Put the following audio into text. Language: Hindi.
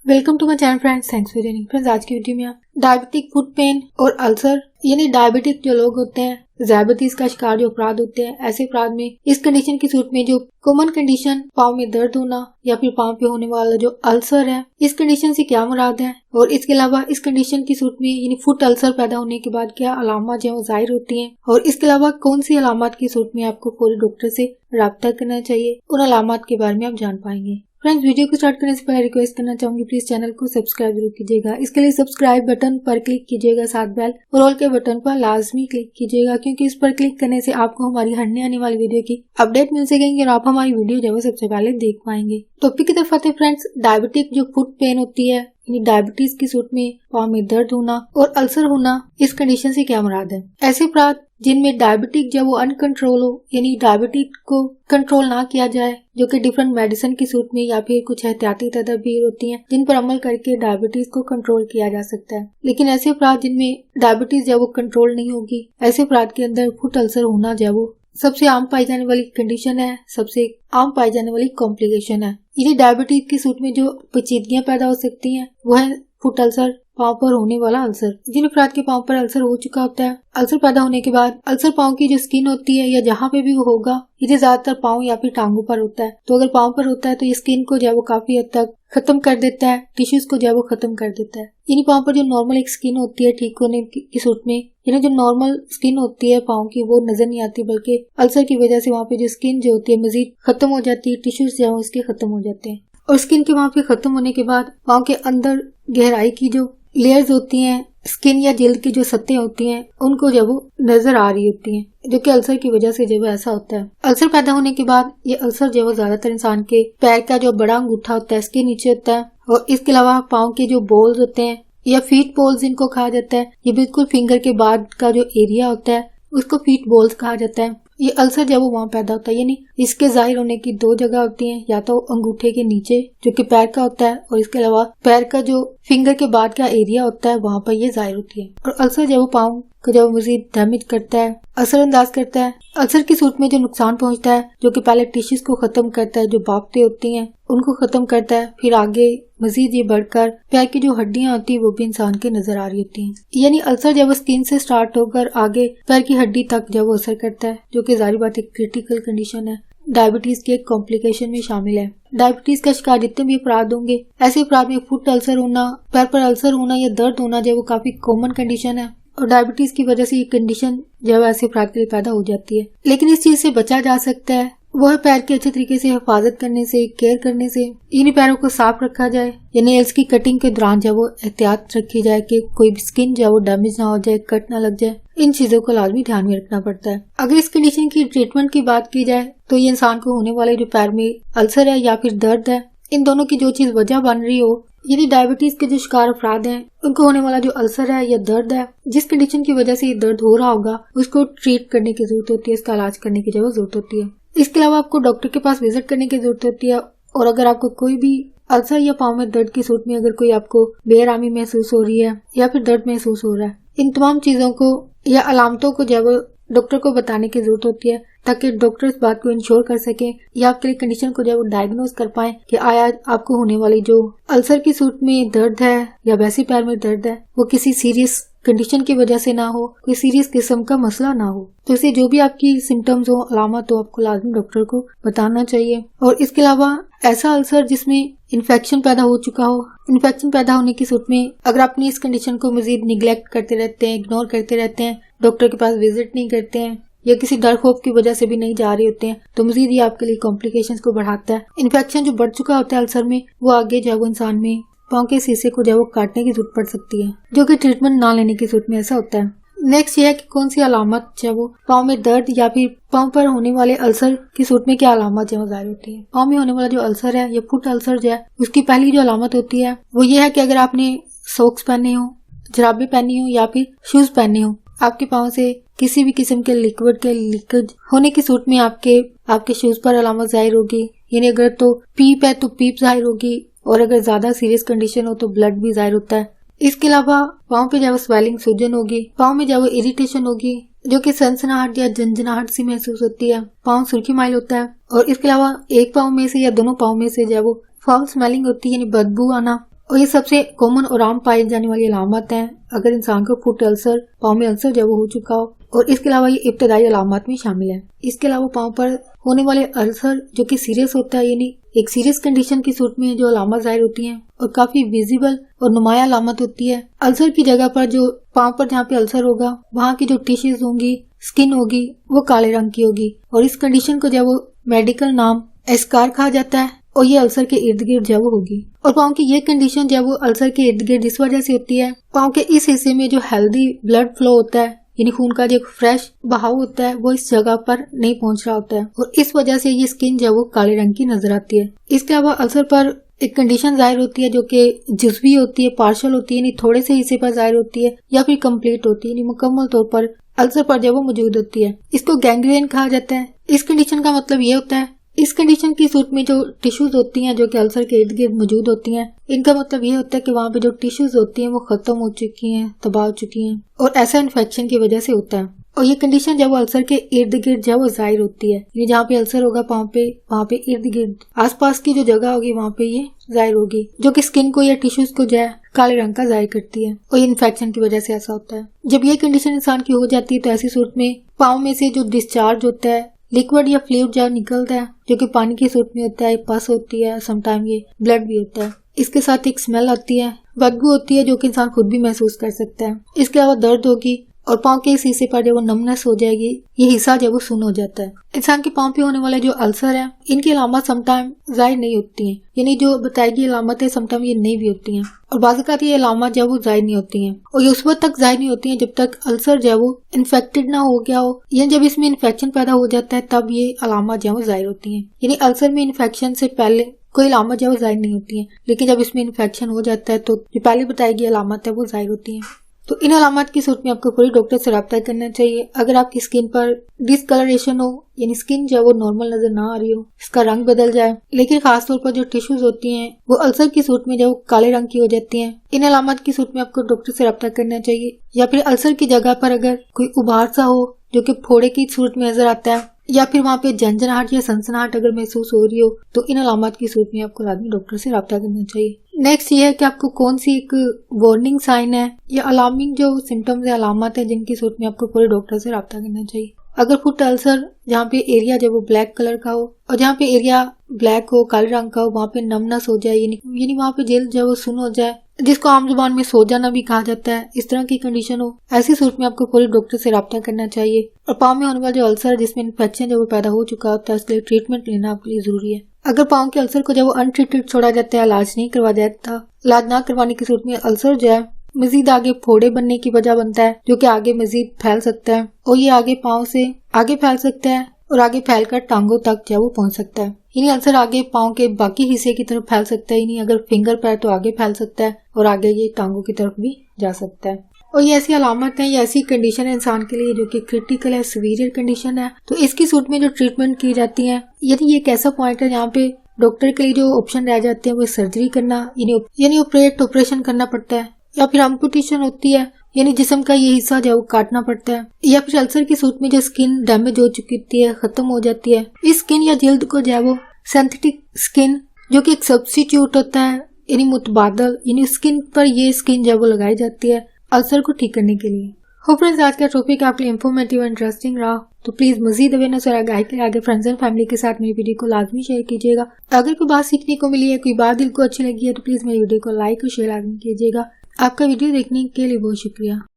Welcome to my channel friends, thanks for joining. Friends, आज की वीडियो में आप डायबिटिक फुट पेन और अल्सर यानी डायबिटिक जो लोग होते हैं, डायबिटीज का शिकार जो अपराध होते हैं, ऐसे अपराध में इस कंडीशन की सूरत में जो कॉमन कंडीशन पाँव में दर्द होना या फिर पाँव पे होने वाला जो अल्सर है, इस कंडीशन से क्या मुराद है और इसके अलावा इस कंडीशन की सूरत में यानी फुट अल्सर पैदा होने के बाद क्या अलामत जो जाहिर होती हैं और इसके अलावा कौन सी अलामत की सूरत में आपको फौरी डॉक्टर से राब्ता करना चाहिए, उन अलामत के बारे में आप जान पाएंगे। फ्रेंड्स, वीडियो को स्टार्ट करने से पहले रिक्वेस्ट करना चाहूंगी, प्लीज चैनल को सब्सक्राइब जरूर कीजिएगा। इसके लिए सब्सक्राइब बटन पर क्लिक कीजिएगा, साथ बेल और ऑल के बटन पर लाजमी क्लिक कीजिएगा, क्योंकि इस पर क्लिक करने से आपको हमारी हरने आने वाली वीडियो की अपडेट मिल सकेंगे और आप हमारी वीडियो जो है सबसे पहले देख पाएंगे। टॉपिक की तरफ आते हैं फ्रेंड्स। डायबिटिक जो फुट पेन होती है, डायबिटीज की सूरत में पाँव में दर्द होना और अल्सर होना, इस कंडीशन से क्या मुराद है? ऐसे अपराध जिनमें डायबिटिक जब वो अनकंट्रोल हो यानी डायबिटिक को कंट्रोल ना किया जाए, जो कि डिफरेंट मेडिसिन की सूरत में या फिर कुछ एहतियाती तदबीर होती हैं जिन पर अमल करके डायबिटीज को कंट्रोल किया जा सकता है। लेकिन ऐसे अपराध जिनमें डायबिटीज जब वो कंट्रोल नहीं होगी, ऐसे अपराध के अंदर फुट अल्सर होना जब वो सबसे आम पाई जाने वाली कंडीशन है, सबसे आम पाई जाने वाली कॉम्प्लिकेशन है। ये डायबिटीज की सूरत में जो पेचीदगियां पैदा हो सकती हैं वो है फुट अल्सर, पाँव पर होने वाला अल्सर। जिन अफराद के पाँव पर अल्सर हो चुका होता है, अल्सर पैदा होने के बाद अल्सर पाँव की जो स्किन होती है या जहाँ पे भी वो होगा, ये ज्यादातर पाँव या फिर टांगों पर होता है। तो अगर पाँव पर होता है तो ये स्किन को जो वो काफी हद तक खत्म कर देता है, टिश्यूज को जो वो खत्म कर देता है। यानी पाँव पर जो नॉर्मल एक स्किन होती है ठीक होने की सूरत में, यानी जो नॉर्मल स्किन होती है पाँव की वो नजर नहीं आती, बल्कि अल्सर की वजह से वहाँ पे जो स्किन जो होती है मजीद खत्म हो जाती है, टिश्यूज जो है उसके खत्म हो जाते हैं। और स्किन के वहाँ पे खत्म होने के बाद पाँव के अंदर गहराई की जो लेयर्स होती हैं, स्किन या जिल्द की जो सतहें होती हैं, उनको जब वो नजर आ रही होती हैं, जो कि अल्सर की वजह से जब ऐसा होता है। अल्सर पैदा होने के बाद ये अल्सर जो ज्यादातर इंसान के पैर का जो बड़ा अंगूठा होता है इसके नीचे होता है, और इसके अलावा पाँव के जो बोल्स होते हैं या फीट बोल्स जिनको कहा जाता है, ये बिल्कुल फिंगर के बाद का जो एरिया होता है उसको फीट बोल्स कहा जाता है। ये अल्सर जब वो वहाँ पैदा होता है, यानी इसके जाहिर होने की दो जगह होती हैं, या तो अंगूठे के नीचे जो कि पैर का होता है, और इसके अलावा पैर का जो फिंगर के बाद का एरिया होता है वहाँ पर ये जाहिर होती है। और अल्सर जब वो पाँव को जब मजीद डैमेज करता है, असरअंदाज करता है, अल्सर की सूरत में जो नुकसान पहुँचता है, जो कि पहले टिश्यूज को खत्म करता है, जो बाफ्तें होती हैं उनको खत्म करता है, फिर आगे मजीद ये बढ़कर पैर की जो हड्डियां होती है वो भी इंसान के नजर आ रही होती हैं। यानी अल्सर जब स्किन से स्टार्ट होकर आगे पैर की हड्डी तक जब वो असर करता है, जो कि जाहिर बात एक क्रिटिकल कंडीशन है, डायबिटीज के एक कॉम्प्लिकेशन में शामिल है। डायबिटीज का शिकार जितने भी अपराध होंगे, ऐसे अपराध में फुट अल्सर होना, पैर पर अल्सर होना या दर्द होना जो वो काफी कॉमन कंडीशन है, और डायबिटीज की वजह से ये कंडीशन जब ऐसे अपराध के लिए पैदा हो जाती है। लेकिन इस चीज से बचा जा सकता है, वो है पैर की अच्छे तरीके से हिफाजत करने से, केयर करने से। इन पैरों को साफ रखा जाए, यानी नेल्स की कटिंग के दौरान जब वो एहतियात रखी जाए कि कोई भी स्किन जो वो डैमेज ना हो जाए, कट ना लग जाए। इन चीजों को लाजमी ध्यान में रखना पड़ता है। अगर इस कंडीशन की ट्रीटमेंट की बात की जाए तो ये इंसान को होने वाले जो पैर में अल्सर है या फिर दर्द है, इन दोनों की जो चीज वजह बन रही हो, यानी डायबिटीज के जो शिकार अफराद हैं उनको होने वाला जो अल्सर है या दर्द है, जिस कंडीशन की वजह से ये दर्द हो रहा होगा, उसको ट्रीट करने की जरूरत होती है, इसका इलाज करने की जरूरत होती है। इसके अलावा आपको डॉक्टर के पास विजिट करने की जरूरत होती है। और अगर आपको कोई भी अल्सर या पाँव में दर्द की सूरत में अगर कोई आपको बेआरामी महसूस हो रही है या फिर दर्द महसूस हो रहा है, इन तमाम चीजों को या अलामतों को जब डॉक्टर को बताने की जरूरत होती है, ताकि डॉक्टर इस बात को इंश्योर कर सके या आपके लिए कंडीशन को जब डायग्नोज कर पाए कि आया आपको होने वाली जो अल्सर की सूरत में दर्द है या वैसे पैर में दर्द है वो किसी सीरियस कंडीशन की वजह से ना हो, कोई सीरियस किस्म का मसला ना हो। तो इसे जो भी आपकी सिम्टम्स हो, अलामत हो, आपको लाजमी डॉक्टर को बताना चाहिए। और इसके अलावा ऐसा अल्सर जिसमें इन्फेक्शन पैदा हो चुका हो, इन्फेक्शन पैदा होने की सूरत में अगर आपने इस कंडीशन को मजीद निगलेक्ट करते रहते हैं, इग्नोर करते रहते हैं, डॉक्टर के पास विजिट नहीं करते हैं या किसी डर खौफ की वजह से भी नहीं जा रहे होते हैं, तो मजीद ये आपके लिए कॉम्प्लिकेशंस को बढ़ाता है। इन्फेक्शन जो बढ़ चुका होता है अल्सर में, वो आगे जब इंसान में पाँव के शीशे को जब वो काटने की जरूरत पड़ सकती है, जो कि ट्रीटमेंट ना लेने की सूरत में ऐसा होता है। नेक्स्ट ये है कि कौन सी अलामत जब वो पाँव में दर्द या फिर पाँव पर होने वाले अल्सर की सूरत में क्या अलामत जब जाहिर होती है। पाँव में होने वाला जो अल्सर है या फुट अल्सर जो है, उसकी पहली जो अलामत होती है वो ये है कि अगर आपने सॉक्स पहने हो, जराबे पहनी हो या फिर शूज पहने हो, आपके पाँव से किसी भी किस्म के लिक्विड के लीकेज होने की सूरत में आपके शूज पर अलामत जाहिर होगी। यानी अगर तो पीप है तो पीप जाहिर होगी, और अगर ज्यादा सीरियस कंडीशन हो तो ब्लड भी जाहिर होता है। इसके अलावा पाँव पे जब स्वेलिंग, सूजन होगी, पाँव में जब इरिटेशन होगी, जो कि सनसनाहट या झंझनाहट सी महसूस होती है, पाँव सुर्खी माइल होता है। और इसके अलावा एक पाँव में से या दोनों पाँव में से जब वो फाउल स्मेलिंग होती है, यानी बदबू आना, और ये सबसे कॉमन और आम पाई जाने वाली अलामत हैं अगर इंसान को फुट अल्सर, पाँव में अल्सर जब हो चुका हो। और इसके अलावा ये इब्तदाई अलामत में शामिल है। इसके अलावा पाँव पर होने वाले अल्सर जो कि सीरियस होता है, यानी एक सीरियस कंडीशन की सूरत में जो अलामत जाहिर होती हैं और काफी विजिबल और नुमाया अलामत होती है। अल्सर की जगह पर जो पाँव पर जहाँ पे अल्सर होगा वहाँ की जो टिश्यूज होंगी, स्किन होगी, वो काले रंग की होगी। और इस कंडीशन को जब वो मेडिकल नाम एस्कार कहा जाता है और ये अल्सर के इर्द गिर्द जब होगी। और पाँव की ये कंडीशन जब वो अल्सर के इर्द गिर्द इस वजह से होती है, पाँव के इस हिस्से में जो हेल्दी ब्लड फ्लो होता है, यानी खून का जो फ्रेश बहाव होता है, वो इस जगह पर नहीं पहुंच रहा होता है और इस वजह से ये स्किन जब वो काले रंग की नजर आती है। इसके अलावा अल्सर पर एक कंडीशन जाहिर होती है जो कि जुज़वी होती है, पार्शल होती है, यानी थोड़े से हिस्से पर जाहिर होती है, या फिर कंप्लीट होती है, यानी मुकम्मल तौर पर अल्सर पर जब वो मौजूद होती है। इसको गैंग्रीन कहा जाता है। इस कंडीशन का मतलब ये होता है, इस कंडीशन की सूरत में जो टिश्यूज होती हैं जो कि अल्सर के इर्द गिर्द मौजूद होती हैं, इनका मतलब ये होता है कि वहाँ पे जो टिश्यूज होती हैं वो खत्म हो चुकी हैं, तबाह हो चुकी हैं, और ऐसा इन्फेक्शन की वजह से होता है। और ये कंडीशन जब वो अल्सर के इर्द गिर्द जब वो जाहिर होती है, यानी जहाँ पे अल्सर होगा पाँव पे, वहाँ पे इर्द गिर्द आसपास की जो जगह होगी वहाँ पे ये जाहिर होगी, जो कि स्किन को या टिश्यूज को जो है काले रंग का जाहिर करती है। और ये इन्फेक्शन की वजह से ऐसा होता है। जब ये कंडीशन इंसान की हो जाती है तो ऐसी सूरत में पाँव में से जो डिस्चार्ज होता है, लिक्विड या फ्लूइड जो निकलता है, जो कि पानी की सूरत में होता है, पस होती है, समटाइम ये ब्लड भी होता है। इसके साथ एक स्मेल आती है, बदबू होती है, जो कि इंसान खुद भी महसूस कर सकता है। इसके अलावा दर्द होगी और पाँव के इस हिस्से पर जब वो नमनेस हो जाएगी, ये हिस्सा जब वो सुन्न हो जाता है। इंसान के पाँव पे होने वाले जो अल्सर है, इनकी अलामत समटाइम जाहिर नहीं होती हैं, यानी जो बताएगी अलामत है समटाइम ये नहीं भी होती हैं। और बाज़ ये अलामत जब वो जाहिर नहीं होती हैं, और ये उस वक्त तक जाहिर नहीं होती हैं जब तक अल्सर जब वो इन्फेक्टेड ना हो गया हो, या जब इसमें इन्फेक्शन पैदा हो जाता है तब ये अलामत जब वो जाहिर होती हैं। यानी अल्सर में इन्फेक्शन से पहले कोई अलामत जब वो जाहिर नहीं होती है, लेकिन जब इसमें इन्फेक्शन हो जाता है तो जो पहले बताएगी अलामत है वो जाहिर होती है। तो इन अलामत की सूरत में आपको पूरी डॉक्टर से रब्ता करना चाहिए। अगर आपकी स्किन पर डिसकलरेशन हो, यानी स्किन जो वो नॉर्मल नजर ना आ रही हो, इसका रंग बदल जाए, लेकिन खासतौर पर जो टिश्यूज होती हैं वो अल्सर की सूरत में जो काले रंग की हो जाती हैं, इन अलामत की सूरत में आपको डॉक्टर से रब्ता करना चाहिए। या फिर अल्सर की जगह पर अगर कोई उभार सा हो जो कि फोड़े की सूरत में नजर आता है, या फिर वहाँ पे झंझनाहट या सनसनाहट अगर महसूस हो रही हो, तो इन अलामत की सूरत में आपको लाजमी डॉक्टर से रब्ता करना चाहिए। नेक्स्ट ये है कि आपको कौन सी एक वार्निंग साइन है या अलार्मिंग जो सिम्टम्स या अलामत है जिनकी सूरत में आपको पूरे डॉक्टर से रब्ता करना चाहिए। अगर फुट अल्सर जहाँ पे एरिया जब वो ब्लैक कलर का हो और जहाँ पे एरिया ब्लैक हो, काले रंग का हो, वहाँ पे नमनस हो जाए, यानी वहाँ पे जल्द जब वो सुन्न हो जाए, जिसको आम जुबान में सो जाना भी कहा जाता है, इस तरह की कंडीशन हो, ऐसी सूरत में आपको पूरे डॉक्टर से रब्ता करना चाहिए। और पाँव में होने वाला जो अल्सर जिसमें इन्फेक्शन जब वो पैदा हो चुका होता है, इसके लिए ट्रीटमेंट लेना आपके लिए जरूरी है। अगर पाँव के अल्सर को जब वो अनट्रीटेड छोड़ा जाता है, इलाज नहीं करवा जाता, इलाज ना करवाने की सूरत में अल्सर जो है मजीद आगे फोड़े बनने की वजह बनता है, जो कि आगे मजीद फैल सकता है, और ये आगे पाँव से आगे फैल सकता है और आगे फैलकर टांगों तक जो वो पहुंच सकता है। यानी अल्सर आगे पाँव के बाकी हिस्से की तरफ फैल सकता है, यानी अगर फिंगर पैर तो आगे फैल सकता है और आगे ये टांगों की तरफ भी जा सकता है। और ये ऐसी अलामत है, ये ऐसी कंडीशन है इंसान के लिए जो कि क्रिटिकल है, सीवियर कंडीशन है। तो इसकी सूरत में जो ट्रीटमेंट की जाती है, यानी ये एक ऐसा पॉइंट है जहाँ पे डॉक्टर के लिए जो ऑप्शन रह जाते हैं वो सर्जरी करना, यानी ऑपरेशन करना पड़ता है, या फिर एम्पुटेशन होती है, यानी जिस्म का ये हिस्सा जो काटना पड़ता है, या फिर अल्सर की सूरत में जो स्किन डैमेज हो चुकी होती है, खत्म हो जाती है, इस स्किन या जल्द को जो है वो सिंथेटिक स्किन जो कि एक सब्स्टिट्यूट होता है, यानी मुतबादल, यानी स्किन पर ये स्किन जो वो लगाई जाती है अल्सर को ठीक करने के लिए। होप फ्रेंड्स आज का टॉपिक आपके लिए इंफॉर्मेटिव और इंटरेस्टिंग रहा, तो प्लीज मजीद अवेयरनेस और आगाही के लिए आगे फ्रेंड्स एंड फैमिली के साथ मेरी वीडियो को लाजमी शेयर कीजिएगा। अगर कोई बात सीखने को मिली है, कोई बात दिल को अच्छी लगी है, तो प्लीज मेरी वीडियो को लाइक और शेयर लाजमी कीजिएगा। आपका वीडियो देखने के लिए बहुत शुक्रिया।